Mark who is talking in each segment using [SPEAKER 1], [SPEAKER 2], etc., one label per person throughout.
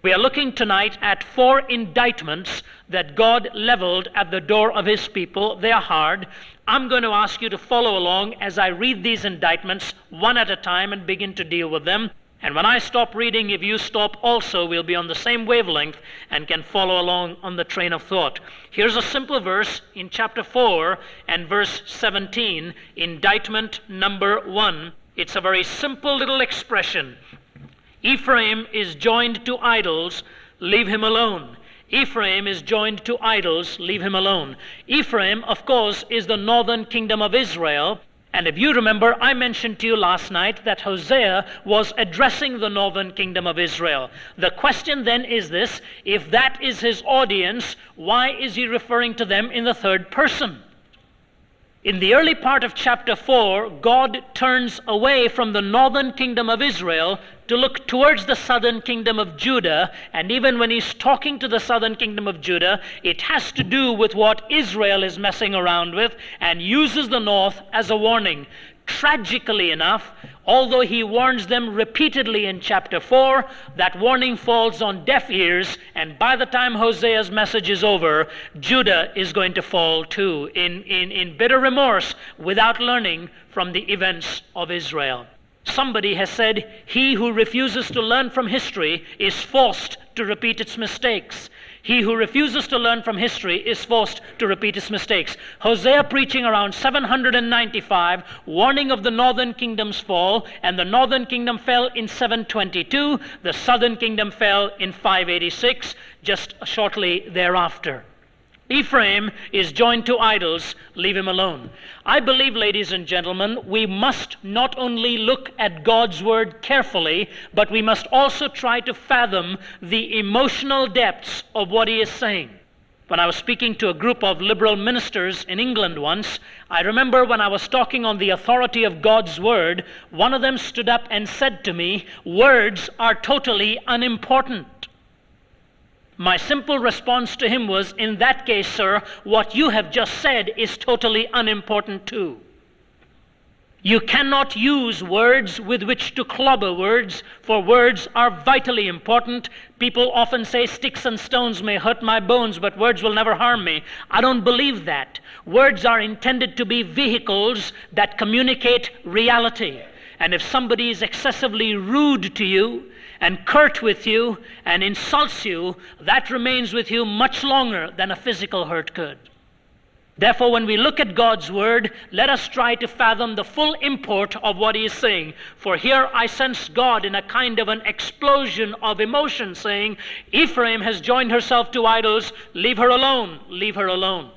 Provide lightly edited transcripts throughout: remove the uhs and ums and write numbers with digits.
[SPEAKER 1] We are looking tonight at 4 indictments that God leveled at the door of his people. They are hard. I'm going to ask you to follow along as I read these indictments one at a time and begin to deal with them. And when I stop reading, if you stop also, we'll be on the same wavelength and can follow along on the train of thought. Here's a simple verse in chapter 4 and verse 17, indictment number 1. It's a very simple little expression. Ephraim is joined to idols, leave him alone. Ephraim is joined to idols, leave him alone. Ephraim, of course, is the northern kingdom of Israel. And if you remember, I mentioned to you last night that Hosea was addressing the northern kingdom of Israel. The question then is this: if that is his audience, why is he referring to them in the third person? In the early part of chapter 4, God turns away from the northern kingdom of Israel to look towards the southern kingdom of Judah. And even when he's talking to the southern kingdom of Judah, it has to do with what Israel is messing around with, and uses the north as a warning. Tragically enough, although he warns them repeatedly in chapter 4, that warning falls on deaf ears, and by the time Hosea's message is over, Judah is going to fall too, in bitter remorse, without learning from the events of Israel. Somebody has said, he who refuses to learn from history is forced to repeat its mistakes. He who refuses to learn from history is forced to repeat his mistakes. Hosea preaching around 795, warning of the northern kingdom's fall, and the northern kingdom fell in 722, the southern kingdom fell in 586, just shortly thereafter. Ephraim is joined to idols, leave him alone. I believe, ladies and gentlemen, we must not only look at God's word carefully, but we must also try to fathom the emotional depths of what he is saying. When I was speaking to a group of liberal ministers in England once, I remember when I was talking on the authority of God's word, one of them stood up and said to me, "Words are totally unimportant." My simple response to him was, in that case, sir, what you have just said is totally unimportant too. You cannot use words with which to clobber words, for words are vitally important. People often say sticks and stones may hurt my bones, but words will never harm me. I don't believe that. Words are intended to be vehicles that communicate reality. And if somebody is excessively rude to you, and curt with you, and insults you, that remains with you much longer than a physical hurt could. Therefore, when we look at God's word, let us try to fathom the full import of what he is saying. For here I sense God in a kind of an explosion of emotion, saying, Ephraim has joined herself to idols, leave her alone, leave her alone.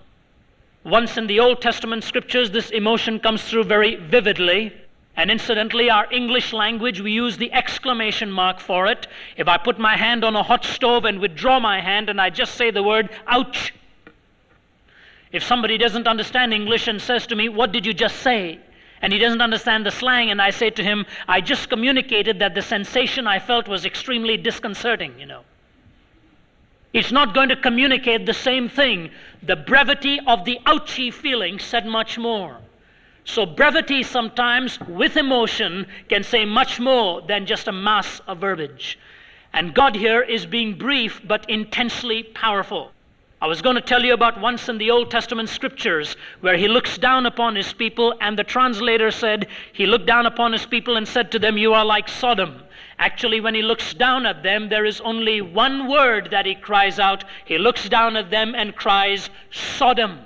[SPEAKER 1] Once in the Old Testament scriptures, this emotion comes through very vividly. And incidentally, our English language, we use the exclamation mark for it. If I put my hand on a hot stove and withdraw my hand and I just say the word, ouch. If somebody doesn't understand English and says to me, what did you just say? And he doesn't understand the slang, and I say to him, I just communicated that the sensation I felt was extremely disconcerting, It's not going to communicate the same thing. The brevity of the ouchy feeling said much more. So brevity sometimes, with emotion, can say much more than just a mass of verbiage. And God here is being brief but intensely powerful. I was going to tell you about once in the Old Testament scriptures where he looks down upon his people, and the translator said he looked down upon his people and said to them, you are like Sodom. Actually, when he looks down at them, there is only one word that he cries out. He looks down at them and cries, Sodom.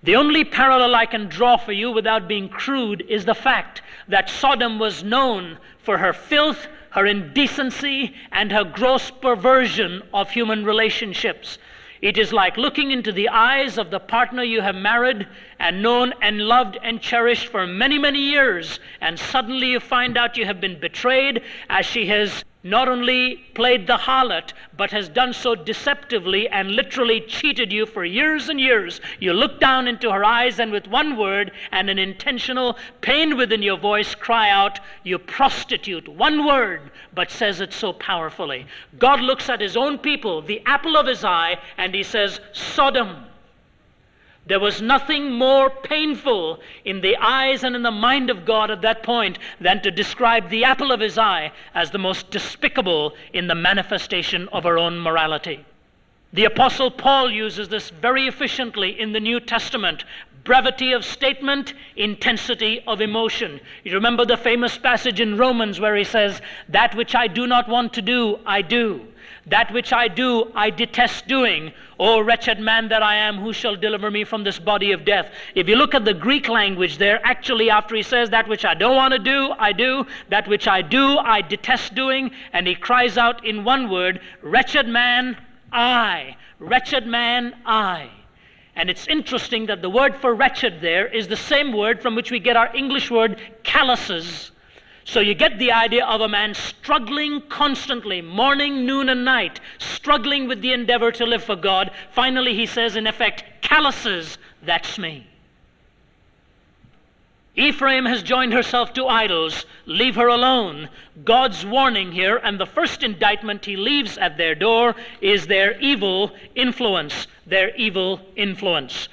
[SPEAKER 1] The only parallel I can draw for you without being crude is the fact that Sodom was known for her filth, her indecency, and her gross perversion of human relationships. It is like looking into the eyes of the partner you have married and known and loved and cherished for many, many years, and suddenly you find out you have been betrayed, as she has not only played the harlot, but has done so deceptively and literally cheated you for years and years. You look down into her eyes and with one word and an intentional pain within your voice cry out, you prostitute. One word, but says it so powerfully. God looks at his own people, the apple of his eye, and he says, Sodom. There was nothing more painful in the eyes and in the mind of God at that point than to describe the apple of his eye as the most despicable in the manifestation of our own morality. The Apostle Paul uses this very efficiently in the New Testament. Brevity of statement, intensity of emotion. You remember the famous passage in Romans where he says, "That which I do not want to do, I do. That which I do, I detest doing. O wretched man that I am, who shall deliver me from this body of death?" If you look at the Greek language there, actually after he says, "That which I don't want to do, I do. That which I do, I detest doing." And he cries out in one word, "Wretched man, I. Wretched man, I." And it's interesting that the word for wretched there is the same word from which we get our English word calluses. So you get the idea of a man struggling constantly, morning, noon, and night, struggling with the endeavor to live for God. Finally, he says, in effect, calluses, that's me. Ephraim has joined herself to idols. Leave her alone. God's warning here, and the first indictment he leaves at their door is their evil influence. Their evil influence.